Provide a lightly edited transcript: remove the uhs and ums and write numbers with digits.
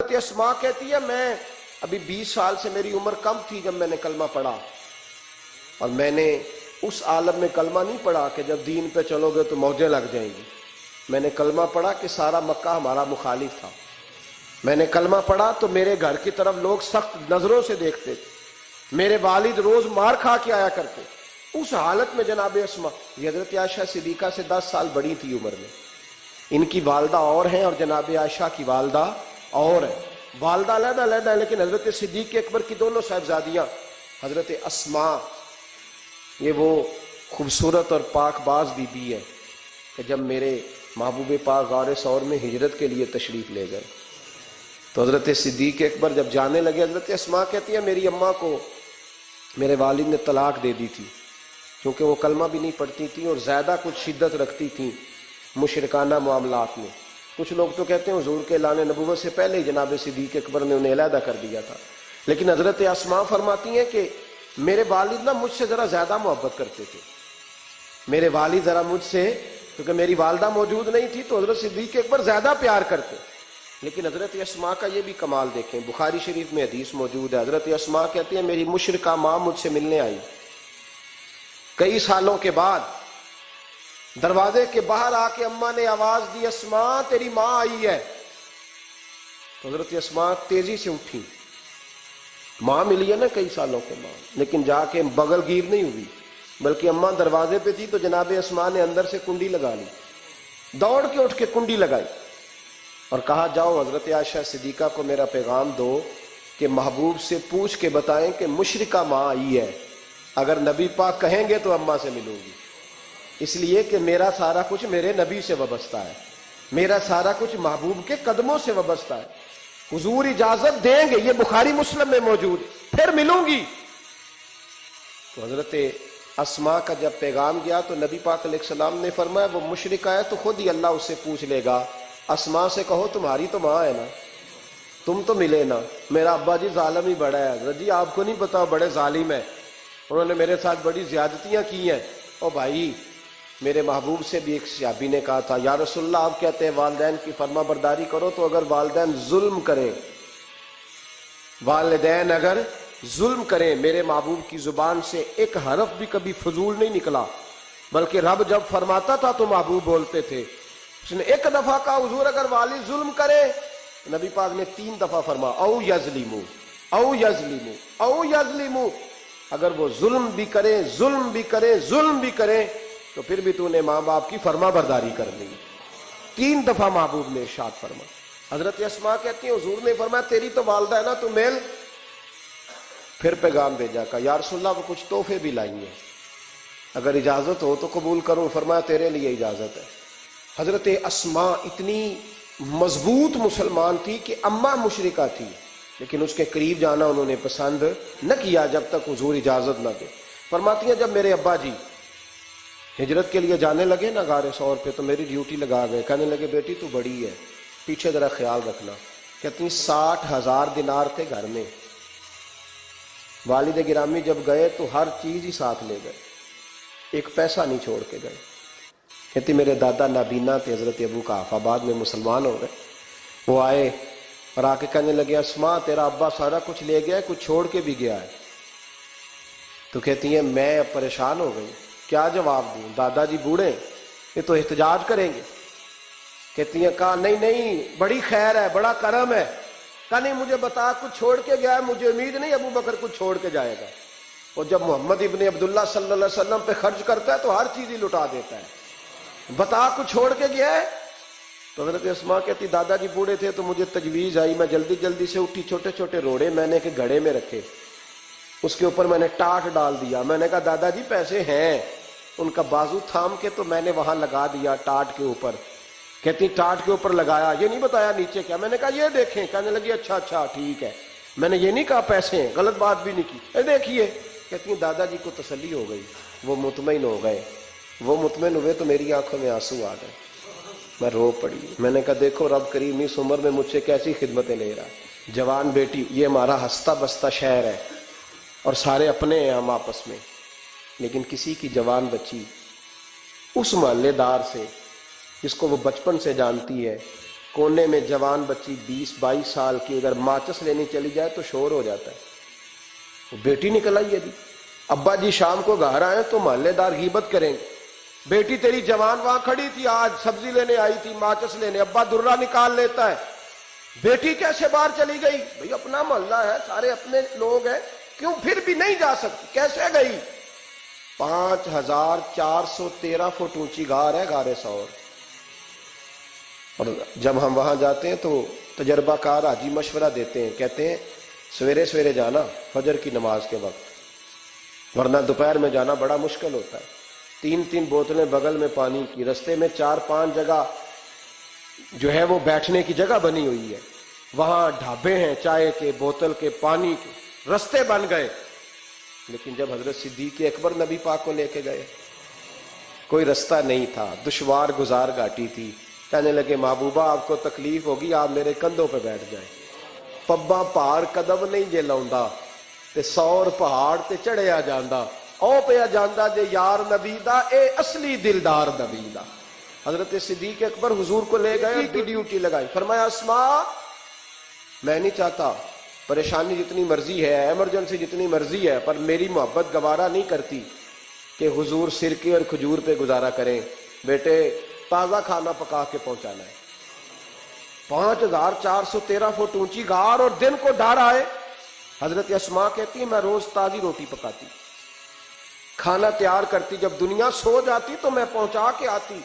حضرت اسماء کہتی ہے میں ابھی 20 سال سے میری عمر کم تھی جب میں نے کلمہ پڑھا، اور میں نے اس عالم میں کلمہ نہیں پڑھا کہ جب دین پہ چلو گے تو موجیں لگ جائیں گی. میں نے کلمہ پڑھا کہ سارا مکہ ہمارا مخالف تھا. میں نے کلمہ پڑھا تو میرے گھر کی طرف لوگ سخت نظروں سے دیکھتے تھے. میرے والد روز مار کھا کے آیا کرتے. اس حالت میں جناب اسماء، یہ حضرت عائشہ صدیقہ سے 10 سال بڑی تھی عمر میں، ان کی والدہ اور ہیں اور جناب عائشہ کی والدہ اور ہے. والدہ علیحدہ علیحدہ ہے، لیکن حضرت صدیق اکبر کی دونوں صاحبزادیاں حضرت اسماء، یہ وہ خوبصورت اور پاک باز بی بی ہے کہ جب میرے محبوب پاک غار ثور میں ہجرت کے لیے تشریف لے گئے تو حضرت صدیق اکبر جب جانے لگے، حضرت اسماء کہتی ہے میری اماں کو میرے والد نے طلاق دے دی تھی، کیونکہ وہ کلمہ بھی نہیں پڑھتی تھیں اور زیادہ کچھ شدت رکھتی تھیں مشرکانہ معاملات میں. کچھ لوگ تو کہتے ہیں حضور کے اعلان نبوت سے پہلے ہی جناب صدیق اکبر نے انہیں علیحدہ کر دیا تھا. لیکن حضرت اسماء فرماتی ہیں کہ میرے والد نا مجھ سے ذرا زیادہ محبت کرتے تھے. میرے والد ذرا مجھ سے، کیونکہ میری والدہ موجود نہیں تھی تو حضرت صدیق اکبر زیادہ پیار کرتے. لیکن حضرت اسماء کا یہ بھی کمال دیکھیں، بخاری شریف میں حدیث موجود ہے. حضرت اسماء کہتی ہیں میری مشرکہ ماں مجھ سے ملنے آئی کئی سالوں کے بعد، دروازے کے باہر آ کے اماں نے آواز دی اسماء تیری ماں آئی ہے. تو حضرت اسماء تیزی سے اٹھی. ماں ملی ہے نا کئی سالوں کے بعد، لیکن جا کے بغل گیر نہیں ہوئی، بلکہ اماں دروازے پہ تھی تو جناب اسماء نے اندر سے کنڈی لگا لی. دوڑ کے اٹھ کے کنڈی لگائی اور کہا جاؤ حضرت عائشہ صدیقہ کو میرا پیغام دو کہ محبوب سے پوچھ کے بتائیں کہ مشرکہ ماں آئی ہے. اگر نبی پاک کہیں گے تو اماں سے ملوں گی، اس لیے کہ میرا سارا کچھ میرے نبی سے وابستہ ہے، میرا سارا کچھ محبوب کے قدموں سے وابستہ ہے. حضور اجازت دیں گے، یہ بخاری مسلم میں موجود، پھر ملوں گی. تو حضرت اسماء کا جب پیغام گیا تو نبی پاک علیہ السلام نے فرمایا وہ مشرکہ ہے تو خود ہی اللہ اس سے پوچھ لے گا. اسماء سے کہو تمہاری تو ماں ہے نا، تم تو ملے نا. میرا ابا جی ظالم ہی بڑا ہے حضرت جی، آپ کو نہیں پتا بڑے ظالم ہیں، انہوں نے میرے ساتھ بڑی زیادتیاں کی ہیں. او بھائی، میرے محبوب سے بھی ایک صحابی نے کہا تھا یا رسول اللہ آپ کہتے ہیں والدین کی فرما برداری کرو، تو اگر والدین ظلم کریں، والدین اگر ظلم کریں، میرے محبوب کی زبان سے ایک حرف بھی کبھی فضول نہیں نکلا، بلکہ رب جب فرماتا تھا تو محبوب بولتے تھے. اس نے ایک دفعہ کہا حضور اگر والد ظلم کرے، نبی پاک نے 3 دفعہ فرما او یظلمو او یظلمو او یظلمو، اگر وہ ظلم بھی کریں ظلم بھی کریں ظلم بھی کریں تو پھر بھی تو نے ماں باپ کی فرما برداری کرنی. 3 دفعہ محبوب نے ارشاد فرما. حضرت اسماء کہتی ہیں حضور نے فرمایا تیری تو والدہ ہے نا، تو میل. پھر پیغام بھیجا کہ یا رسول اللہ وہ کچھ تحفے بھی لائی ہیں، اگر اجازت ہو تو قبول کروں. فرمایا تیرے لیے اجازت ہے. حضرت اسماء اتنی مضبوط مسلمان تھی کہ اماں مشرکہ تھی، لیکن اس کے قریب جانا انہوں نے پسند نہ کیا جب تک حضور اجازت نہ دے. فرماتی ہیں جب میرے ابا جی ہجرت کے لیے جانے لگے نا غار ثور پہ تو میری ڈیوٹی لگا گئے، کہنے لگے بیٹی تو بڑی ہے، پیچھے ذرا خیال رکھنا. کہتی ہیں 60,000 دینار تھے گھر میں. والد گرامی جب گئے تو ہر چیز ہی ساتھ لے گئے، ایک پیسہ نہیں چھوڑ کے گئے. کہتی میرے دادا نابینا تھے حضرت ابو قحافہ، بعد میں مسلمان ہو گئے. وہ آئے اور آ کے کہنے لگے اسماء تیرا ابا سارا کچھ لے گیا ہے، کچھ چھوڑ کے بھی گیا ہے. تو کہتی ہیں میں پریشان ہو گئی، کیا جواب دوں، دادا جی بوڑھے یہ تو احتجاج کریں گے. کہتی ہیں کہا نہیں نہیں بڑی خیر ہے، بڑا کرم ہے. کہا نہیں مجھے بتا کچھ چھوڑ کے گیا ہے، مجھے امید نہیں ابو بکر کچھ چھوڑ کے جائے گا. اور جب محمد ابن عبداللہ صلی اللہ علیہ وسلم پہ خرچ کرتا ہے تو ہر چیز ہی لٹا دیتا ہے. بتا کچھ چھوڑ کے گیا ہے. تو حضرت اسماء کہتی دادا جی بوڑھے تھے تو مجھے تجویز آئی، میں جلدی جلدی سے اٹھی، چھوٹے چھوٹے روڑے میں نے کہ گھڑے میں رکھے، اس کے اوپر میں نے ٹاٹ ڈال دیا. میں نے کہا دادا جی پیسے ہیں، ان کا بازو تھام کے تو میں نے وہاں لگا دیا ٹاٹ کے اوپر. کہتی ٹاٹ کے اوپر لگایا، یہ نہیں بتایا نیچے کیا. میں نے کہا یہ دیکھیں. کہنے لگی اچھا اچھا ٹھیک ہے، میں نے یہ نہیں کہا پیسے ہیں، غلط بات بھی نہیں کی، دیکھیے. کہتی ہیں دادا جی کو تسلی ہو گئی، وہ مطمئن ہو گئے. وہ مطمئن ہوئے تو میری آنکھوں میں آنسو آ گئے، میں رو پڑی. میں نے کہا دیکھو رب کریم اس عمر میں مجھ سے کیسی خدمتیں لے رہا ہے. جوان بیٹی، یہ ہمارا ہنستا بستا شہر ہے اور سارے اپنے ہیں ہم آپس میں، لیکن کسی کی جوان بچی اس محلے دار سے جس کو وہ بچپن سے جانتی ہے، کونے میں جوان بچی 20-22 سال کی اگر ماچس لینی چلی جائے تو شور ہو جاتا ہے. وہ بیٹی نکل آئی ہے جی، ابا جی شام کو گھر آئے تو محلے دار غیبت کریں گے، بیٹی تیری جوان وہاں کھڑی تھی، آج سبزی لینے آئی تھی، ماچس لینے، ابا درا نکال لیتا ہے. بیٹی کیسے باہر چلی گئی؟ بھئی اپنا محلہ ہے، سارے اپنے لوگ ہیں، کیوں پھر بھی نہیں جا سکتی؟ کیسے گئی؟ 5413 فٹ اونچی غار ہے، غار ثور. اور جب ہم وہاں جاتے ہیں تو تجربہ کار حاجی مشورہ دیتے ہیں، کہتے ہیں سویرے سویرے جانا فجر کی نماز کے وقت، ورنہ دوپہر میں جانا بڑا مشکل ہوتا ہے. 3 بوتلیں بغل میں پانی کی، رستے میں 4-5 جگہ جو ہے وہ بیٹھنے کی جگہ بنی ہوئی ہے، وہاں ڈھابے ہیں، چائے کے، بوتل کے، پانی کے، رستے بن گئے. لیکن جب حضرت صدیق اکبر نبی پاک کو لے کے گئے کوئی رستہ نہیں تھا، دشوار گزار گھاٹی تھی. کہنے لگے محبوبہ آپ کو تکلیف ہوگی، آپ میرے کندھوں پہ بیٹھ جائیں. پبا پہاڑ قدم نہیں جے لاؤندا تے سور پہاڑ تے چڑھیا جاندا، او پیا جاندا جے یار نبی دا، اے اصلی دلدار نبی دا. حضرت صدیق اکبر حضور کو لے گئے کی ڈیوٹی لگائی. فرمایا اسماء میں نہیں چاہتا، پریشانی جتنی مرضی ہے، ایمرجنسی جتنی مرضی ہے، پر میری محبت گوارا نہیں کرتی کہ حضور سرکے اور کھجور پہ گزارا کریں. بیٹے تازہ کھانا پکا کے پہنچانا ہے. 5413 فٹ اونچی غار اور دن کو ڈر آئے. حضرت اسماء کہتی ہے میں روز تازی روٹی پکاتی، کھانا تیار کرتی، جب دنیا سو جاتی تو میں پہنچا کے آتی.